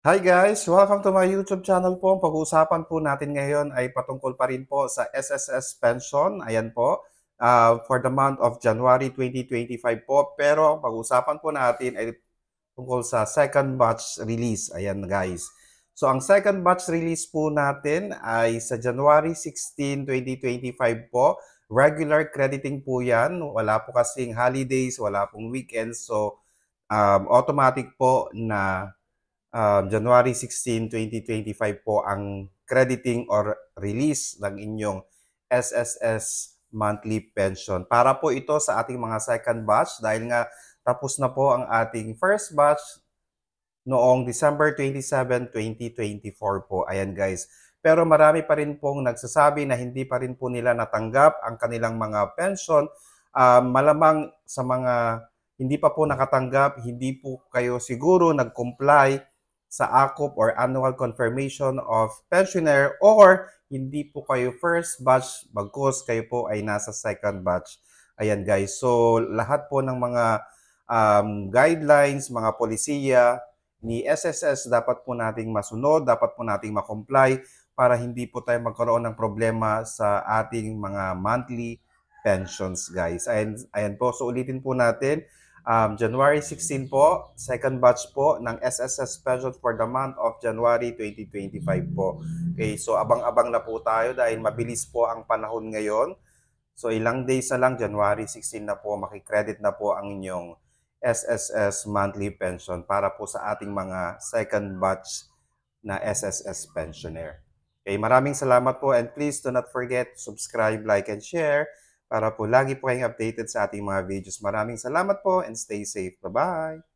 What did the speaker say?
Hi guys! Welcome to my YouTube channel po. Ang pag-uusapan po natin ngayon ay patungkol pa rin po sa SSS Pension. Ayan po, for the month of January 2025 po. Pero ang pag-uusapan po natin ay tungkol sa second batch release. Ayan guys. So ang second batch release po natin ay sa January 16, 2025 po. Regular crediting po yan. Wala po kasing holidays, wala pong weekends. So automatic po na January 16, 2025 po ang crediting or release ng inyong SSS monthly pension. Para po ito sa ating mga second batch dahil nga tapos na po ang ating first batch noong December 27, 2024 po. Ayan guys. Pero marami pa rin pong nagsasabi na hindi pa rin po nila natanggap ang kanilang mga pension. Malamang sa mga hindi pa po nakatanggap, hindi po kayo siguro nag-comply sa AKOP or Annual Confirmation of Pensioner or hindi po kayo first batch bagkus kayo po ay nasa second batch. Ayan guys. So lahat po ng mga guidelines, mga polisiya ni SSS dapat po nating masunod, dapat po nating makomply para hindi po tayo magkaroon ng problema sa ating mga monthly pensions guys. Ayan po, so ulitin po natin. January 16 po, second batch po ng SSS pension for the month of January 2025 po. Okay, so abang-abang na po tayo dahil mabilis po ang panahon ngayon. So ilang days na lang, January 16 na po, makikredit na po ang inyong SSS monthly pension para po sa ating mga second batch na SSS pensioner. Okay, maraming salamat po and please do not forget to subscribe, like, and share para po lagi po kayong updated sa ating mga videos. Maraming salamat po and stay safe. Bye-bye!